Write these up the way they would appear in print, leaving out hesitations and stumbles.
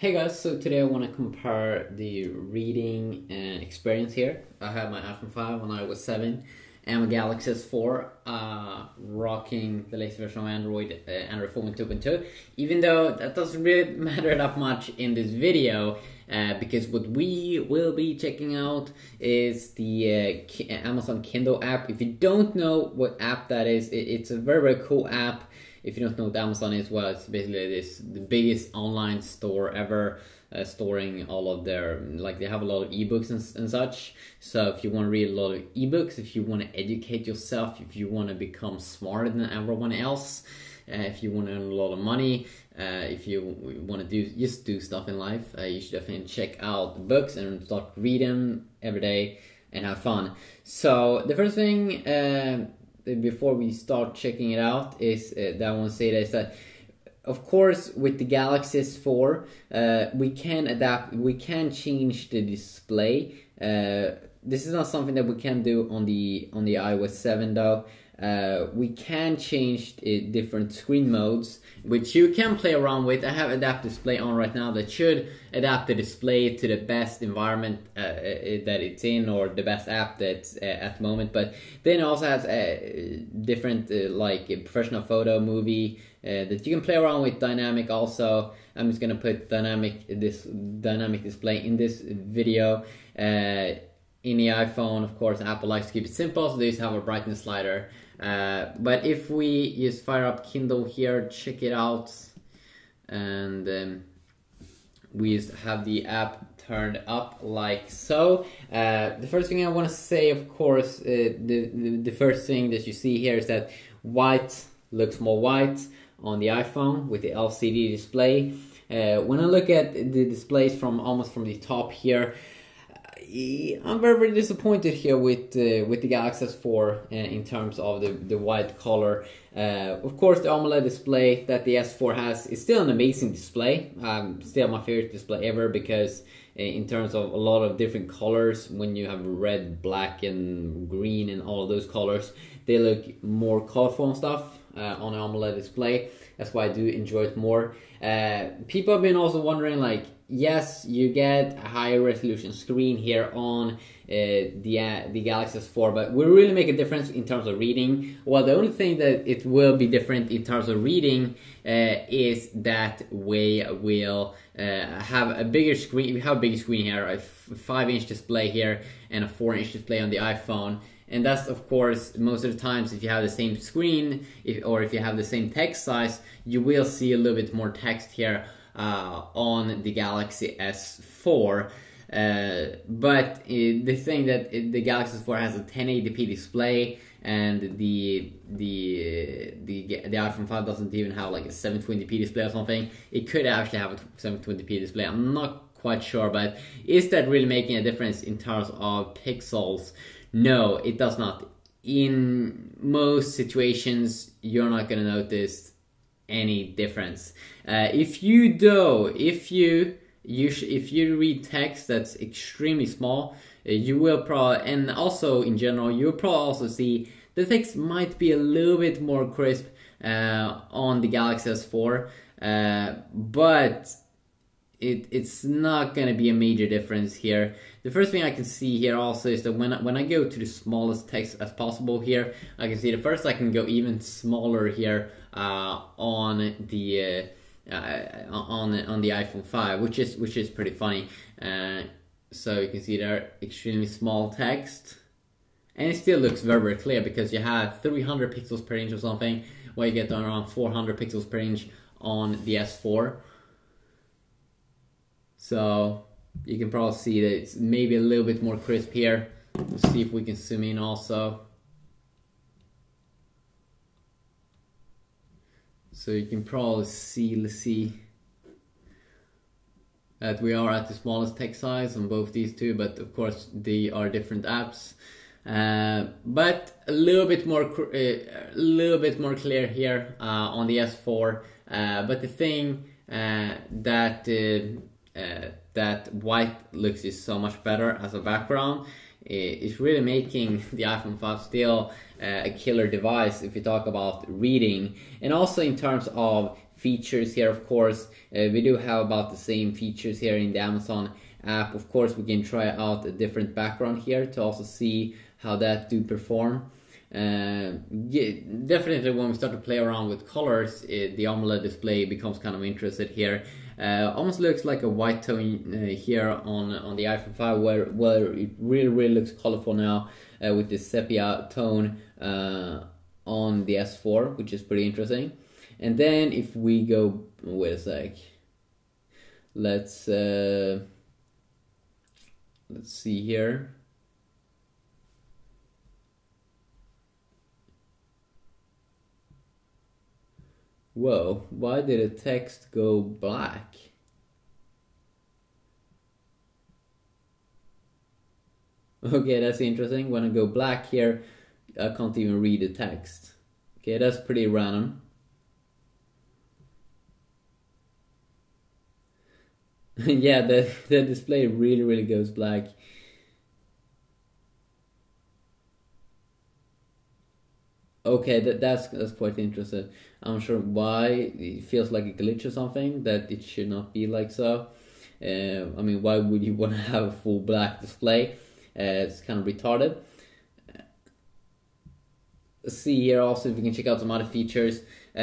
Hey guys, so today I want to compare the reading experience here. I have my iPhone 5 when I was 7 and my Galaxy S4 rocking the latest version of Android 4.2.2. Even though that doesn't really matter that much in this video, because what we will be checking out is the Amazon Kindle app. If you don't know what app that is, it's a very cool app. If you don't know what Amazon is, well, it's basically the biggest online store ever, storing all of their, like, they have a lot of ebooks and such. So if you want to read a lot of ebooks, if you want to educate yourself, if you want to become smarter than everyone else, if you want to earn a lot of money, if you want to just do stuff in life, you should definitely check out the books and start reading every day and have fun. So the first thing before we start checking it out is that I want to say that of course with the Galaxy S4 we can adapt, we can change the display. This is not something that we can do on the iOS 7 though. We can change different screen modes, which you can play around with. I have Adapt Display on right now that should adapt the display to the best environment that it's in, or the best app that's at the moment. But then it also has different like professional photo, movie that you can play around with. Dynamic also. I'm just gonna put dynamic display in this video. In the iPhone, of course, Apple likes to keep it simple, so they just have a brightness slider. But if we just fire up Kindle here, check it out, and we just have the app turned up like so. The first thing I want to say, of course, the first thing that you see here is that white looks more white on the iPhone with the LCD display. When I look at the displays from almost from the top here, I'm very disappointed here with the Galaxy S4 in terms of the white color. Of course, the AMOLED display that the S4 has is still an amazing display. Still my favorite display ever, because in terms of a lot of different colors, when you have red, black, and green, and all of those colors, they look more colorful and stuff on an AMOLED display. That's why I do enjoy it more. People have been also wondering, like, yes, you get a higher resolution screen here on the Galaxy S4, but will it really make a difference in terms of reading? Well, the only thing that it will be different in terms of reading is that we will have a bigger screen. We have a bigger screen here, a 5-inch display here, and a 4-inch display on the iPhone. And that's, of course, most of the times, if you have the same screen, or if you have the same text size, you will see a little bit more text here on the Galaxy S4. But the thing that the Galaxy S4 has a 1080p display, and the iPhone 5 doesn't even have like a 720p display or something. It could actually have a 720p display. I'm not quite sure, but is that really making a difference in terms of pixels? No, it does not. In most situations, you're not going to notice any difference. If you read text that's extremely small, you will probably, and also in general, you'll probably also see the text might be a little bit more crisp on the Galaxy S4, but it's not going to be a major difference here. The first thing I can see here also is that when I go to the smallest text as possible here, I can see I can go even smaller here on the iPhone 5, which is pretty funny. So you can see there extremely small text, and it still looks very clear, because you have 300 pixels per inch or something, while you get around 400 pixels per inch on the S4. So you can probably see that it's maybe a little bit more crisp here. Let's see if we can zoom in also. So you can probably see that we are at the smallest text size on both these two, but of course they are different apps. But a little bit more clear here on the S4. But the thing that white looks is so much better as a background. It's really making the iPhone 5 still a killer device if you talk about reading, and also in terms of features here, of course. We do have about the same features here in the Amazon app. Of course, we can try out a different background here to also see how that do perform. Yeah, definitely when we start to play around with colors, the AMOLED display becomes kind of interested here. Almost looks like a white tone here on the iPhone 5, where it really looks colorful now with this sepia tone on the S4, which is pretty interesting. And then if we go, wait a sec, let's see here. Whoa, why did the text go black? Okay, that's interesting. When I go black here, I can't even read the text. Okay, that's pretty random. Yeah, the display really goes black. Okay, that's quite interesting. I'm not sure why it feels like a glitch or something, that it should not be like so. I mean, why would you want to have a full black display? It's kind of retarded. Let's see here also if we can check out some other features. We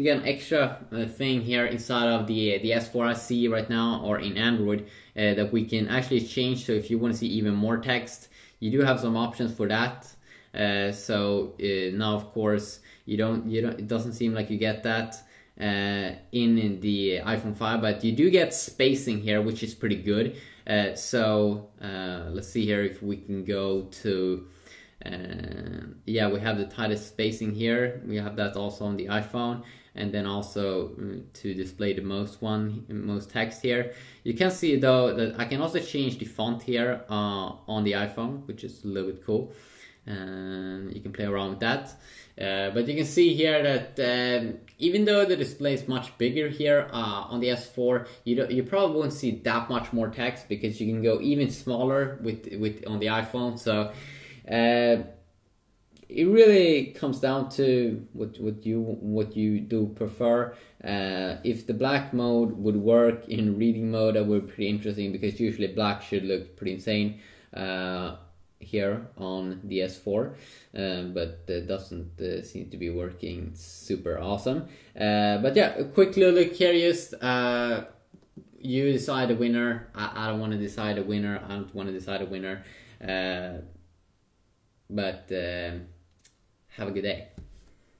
get an extra thing here inside of the S4 I see right now, or in Android, that we can actually change. So if you want to see even more text, you do have some options for that. Now of course it doesn't seem like you get that in the iPhone 5, but you do get spacing here, which is pretty good. Let's see here if we can go to yeah, we have the tightest spacing here. We have that also on the iPhone, and then also to display the most text here. You can see though that I can also change the font here on the iPhone, which is a little bit cool. You can play around with that, but you can see here that even though the display is much bigger here on the S4, you probably won't see that much more text, because you can go even smaller with on the iPhone. So it really comes down to what you do prefer. If the black mode would work in reading mode, that would be pretty interesting, because usually black should look pretty insane here on the S4, but it doesn't seem to be working super awesome. But yeah, a quick little look here. Just you decide a winner. I don't want to decide a winner. I don't want to decide a winner. But have a good day.